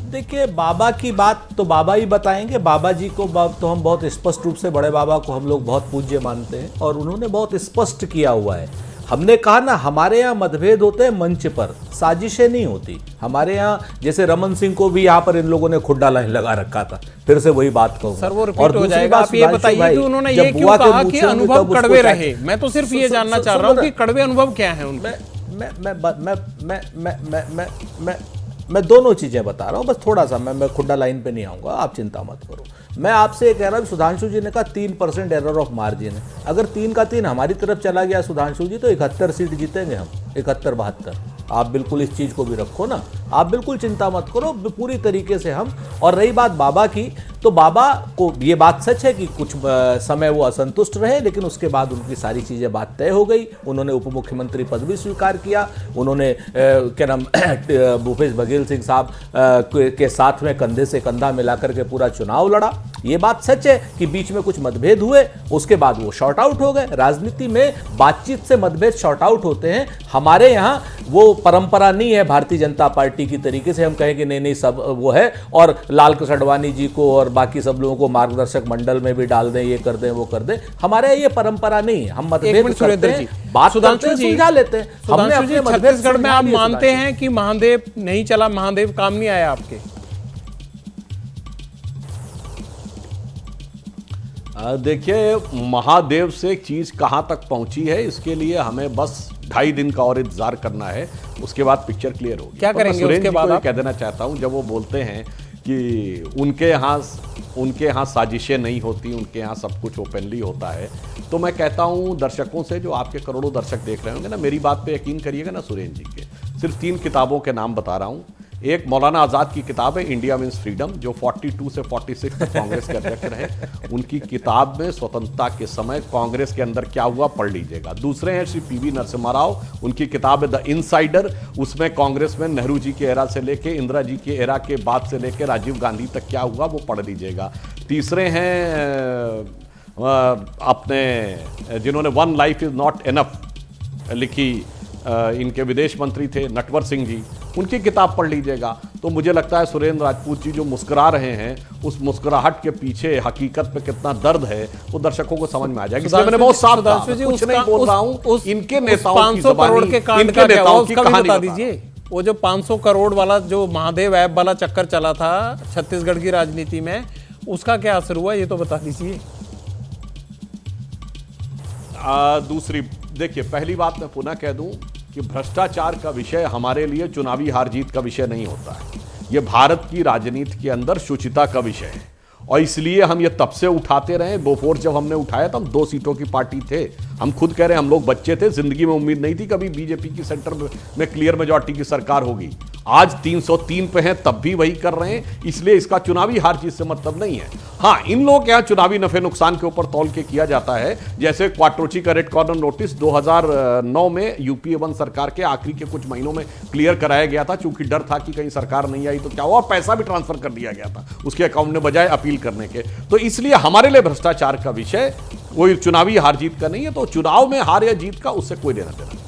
देखिए, बाबा की बात तो बाबा ही बताएंगे। बाबा जी को तो हम बहुत स्पष्ट रूप से, बड़े बाबा को हम लोग बहुत पूज्य मानते हैं और उन्होंने बहुत स्पष्ट किया हुआ है। हमने कहा ना, हमारे यहाँ मतभेद होते हैं मंच पर, साजिशें नहीं होती। हमारे यहाँ जैसे रमन सिंह को भी यहाँ पर इन लोगों ने खुड्डा लाइन लगा रखा था, फिर से वही बात कहूँ सर, वो रिपीट हो जाएगा। आप ये बताइए कि उन्होंने ये क्यों कहा कि अनुभव कड़वे रहे? मैं तो सिर्फ ये जानना चाह रहा हूँ कि कड़वे अनुभव क्या है उनके। मैं दोनों चीजें बता रहा हूँ, बस थोड़ा सा मैं खुड्डा लाइन पे नहीं आऊंगा, आप चिंता मत करो। मैं आपसे ये कह रहा हूँ, सुधांशु जी ने कहा 3% एरर ऑफ मार्जिन है। अगर 3 का 3 हमारी तरफ चला गया सुधांशु जी, तो 71 सीट जीतेंगे हम, 71-72। आप बिल्कुल इस चीज को भी रखो ना, आप बिल्कुल चिंता मत करो, पूरी तरीके से हम। और रही बात बाबा की, तो बाबा को ये बात सच है कि कुछ समय वो असंतुष्ट रहे, लेकिन उसके बाद उनकी सारी चीजें बात तय हो गई। उन्होंने उप मुख्यमंत्री पद भी स्वीकार किया, उन्होंने क्या नाम भूपेश बघेल सिंह साहब के साथ में कंधे से कंधा मिलाकर के पूरा चुनाव लड़ा। ये बात सच है कि बीच में कुछ मतभेद हुए, उसके बाद वो शॉर्ट आउट हो गए। राजनीति में बातचीत से मतभेद शॉर्ट आउट होते हैं। हमारे यहाँ वो परंपरा नहीं है भारतीय जनता पार्टी की तरीके से हम कहें कि नहीं सब वो है, और लाल कृष्ण आडवाणी जी को और बाकी सब लोगों को मार्गदर्शक मंडल में भी डाल दें, ये कर दें वो कर दें। हमारे यहाँ ये परंपरा नहीं है। हम मतभेद करते हैं, बात करते हैं, सुलझा लेते हैं। हमने अपने मतभेद छत्तीसगढ़ में आप मानते हैं कि महादेव नहीं चला, महादेव काम नहीं आया आपके? देखिए, महादेव से एक चीज कहां तक पहुंची है, इसके लिए हमें बस 2.5 दिन का और इंतजार करना है, उसके बाद पिक्चर क्लियर होगी। क्या करेंगे उसके बाद? आप कह देना चाहता हूं, जब वो बोलते हैं कि उनके यहाँ साजिशें नहीं होती, उनके यहाँ सब कुछ ओपनली होता है, तो मैं कहता हूं दर्शकों से, जो आपके करोड़ों दर्शक देख रहे होंगे ना, मेरी बात पे यकीन करिएगा ना सुरेंद्र जी के, सिर्फ 3 किताबों के नाम बता रहा हूं। एक मौलाना आज़ाद की किताब है इंडिया मीन्स फ्रीडम, जो 42 से 46 तक कांग्रेस के अध्यक्ष रहे। उनकी किताब में स्वतंत्रता के समय कांग्रेस के अंदर क्या हुआ पढ़ लीजिएगा। दूसरे हैं श्री पीवी नरसिम्हा राव, उनकी किताब है द इनसाइडर, उसमें कांग्रेस में नेहरू जी के एरा से लेके इंदिरा जी के एरा के बाद से लेके राजीव गांधी तक क्या हुआ वो पढ़ लीजिएगा। तीसरे हैं अपने जिन्होंने one life is not enough लिखी, इनके विदेश मंत्री थे नटवर सिंह जी, उनकी किताब पढ़ लीजिएगा। तो मुझे लगता है सुरेंद्र राजपूत जी जो मुस्कुरा रहे हैं, उस मुस्कुराहट के पीछे हकीकत पे कितना दर्द है वो दर्शकों को समझ में आ जाएगा। इसलिए मैंने बहुत साफ कहा, कुछ नहीं बोल रहा हूं, इनके नेताओं की ज़बानी, इनके नेताओं की कहानी बता दीजिए। वो जो 500 करोड़ वाला जो महादेव ऐप वाला चक्कर चला था छत्तीसगढ़ की राजनीति में, उसका क्या असर हुआ ये तो बता दीजिए। दूसरी, देखिए, पहली बात मैं पुनः कह दूं कि भ्रष्टाचार का विषय हमारे लिए चुनावी हार जीत का विषय नहीं होता है। ये भारत की राजनीति के अंदर शुचिता का विषय है, और इसलिए हम ये तब से उठाते रहे। बोफोर्स जब हमने उठाया था, हम 2 सीटों की पार्टी थे, हम खुद कह रहे हैं हम लोग बच्चे थे, जिंदगी में उम्मीद नहीं थी कभी बीजेपी की सेंटर में क्लियर मेजॉरिटी की सरकार होगी। आज 303 पे हैं, तब भी वही कर रहे हैं, इसलिए इसका चुनावी हार जीत से मतलब नहीं है। हाँ, इन लोगों के यहाँ चुनावी नफे नुकसान के ऊपर तौल के किया जाता है, जैसे क्वाट्रोची का रेड कॉर्नर नोटिस 2009 में यूपीए 1 सरकार के आखिरी के कुछ महीनों में क्लियर कराया गया था, चूंकि डर था कि कहीं सरकार नहीं आई तो क्या हुआ, और पैसा भी ट्रांसफर कर दिया गया था उसके अकाउंट में बजाय अपील करने के। तो इसलिए हमारे लिए भ्रष्टाचार का विषय कोई चुनावी हार जीत का नहीं है, तो चुनाव में हार या जीत का उससे कोई लेना देना नहीं।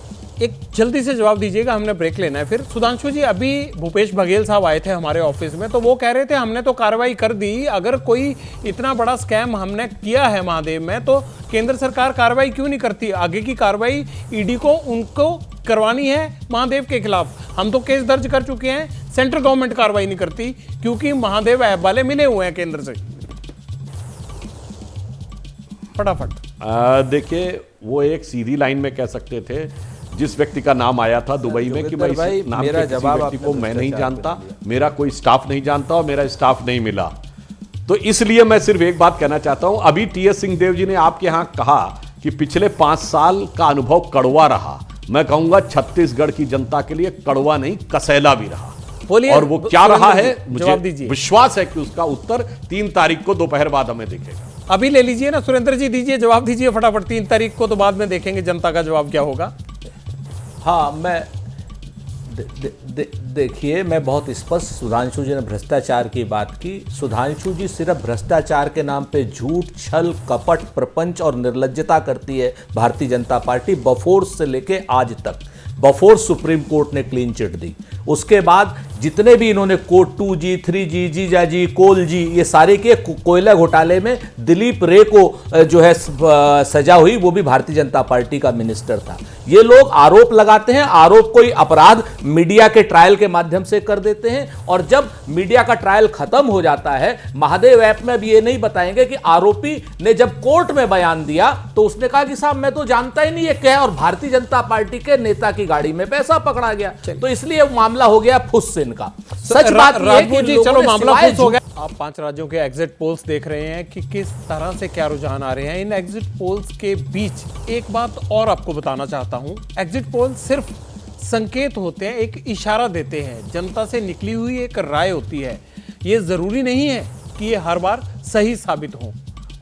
एक जल्दी से जवाब दीजिएगा, हमने ब्रेक लेना है फिर। सुधांशु जी, अभी भूपेश बघेल साहब आए थे हमारे ऑफिस में, तो वो कह रहे थे हमने तो कार्रवाई कर दी, अगर कोई इतना बड़ा स्कैम हमने किया है महादेव में तो केंद्र सरकार कार्रवाई क्यों नहीं करती? आगे की कार्रवाई ईडी को उनको करवानी है महादेव के खिलाफ। हम तो केस दर्ज कर चुके हैं, सेंट्रल गवर्नमेंट कार्रवाई नहीं करती क्योंकि महादेव ऐप वाले मिले हुए हैं केंद्र से। फटाफट देखिए, वो एक सीधी लाइन में कह सकते थे, जिस व्यक्ति का नाम आया था दुबई में कि भाई नाम मेरा के किसी जवाब व्यक्ति को आपने मैं नहीं भ्रष्टाचार जानता, कर दिया। मेरा कोई स्टाफ नहीं जानता और मेरा स्टाफ नहीं मिला। तो इसलिए मैं सिर्फ एक बात कहना चाहता हूं, अभी टीएस सिंहदेव जी ने आपके यहां कहा कि पिछले 5 साल का अनुभव कड़वा रहा। मैं कहूंगा छत्तीसगढ़ की जनता के लिए कड़वा नहीं, कसैला भी रहा। बोलिए, और वो क्या रहा है, जवाब मुझे दीजिए। विश्वास है कि उसका उत्तर 3 तारीख को दोपहर बाद हमें दिखेगा। अभी ले लीजिए ना सुरेंद्र जी, दीजिए जवाब दीजिए फटाफट। 3 तारीख को तो बाद में देखेंगे जनता का जवाब क्या होगा। हाँ, मैं देखिए, मैं बहुत स्पष्ट, सुधांशु जी ने भ्रष्टाचार की बात की। सुधांशु जी सिर्फ भ्रष्टाचार के नाम पे झूठ, छल, कपट, प्रपंच और निर्लज्जता करती है भारतीय जनता पार्टी, बफोर्स से लेके आज तक। बफोर्स सुप्रीम कोर्ट ने क्लीन चिट दी, उसके बाद जितने भी इन्होंने कोर्ट 2G, 3G, जीजाजी, कोल जी, ये सारे के कोयला घोटाले में दिलीप रे को जो है सजा हुई, वो भी भारतीय जनता पार्टी का मिनिस्टर था। ये लोग आरोप लगाते हैं, आरोप कोई अपराध मीडिया के ट्रायल के माध्यम से कर देते हैं, और जब मीडिया का ट्रायल खत्म हो जाता है, महादेव ऐप में भी ये नहीं बताएंगे कि आरोपी ने जब कोर्ट में बयान दिया तो उसने कहा कि साहब मैं तो जानता ही नहीं ये क्या है, और भारतीय जनता पार्टी के नेता की गाड़ी में पैसा पकड़ा गया। तो इसलिए मामला हो गया फुस सिन का। सच बात ये है कि जी, लोगों चलो ने मामला सिवाय फुस हो गया। आप 5 राज्यों के एग्जिट पोल्स देख रहे हैं कि किस तरह से क्या रुझान आ रहे हैं। इन एग्जिट पोल्स के बीच एक बात और आपको बताना चाहता हूं, एग्जिट पोल सिर्फ संकेत होते हैं, एक इशारा देते हैं, जनता से निकली हुई एक राय होती है। ये जरूरी नहीं है कि ये हर बार सही साबित हो,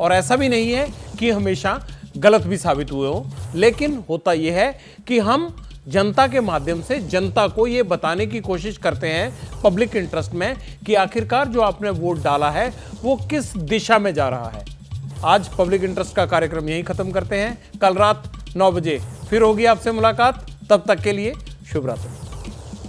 और ऐसा भी नहीं है कि हमेशा गलत भी साबित हुए हो। लेकिन होता यह है कि हम जनता के माध्यम से जनता को ये बताने की कोशिश करते हैं पब्लिक इंटरेस्ट में कि आखिरकार जो आपने वोट डाला है वो किस दिशा में जा रहा है। आज पब्लिक इंटरेस्ट का कार्यक्रम यहीं खत्म करते हैं। कल रात 9 बजे फिर होगी आपसे मुलाकात। तब तक के लिए शुभ रात्रि।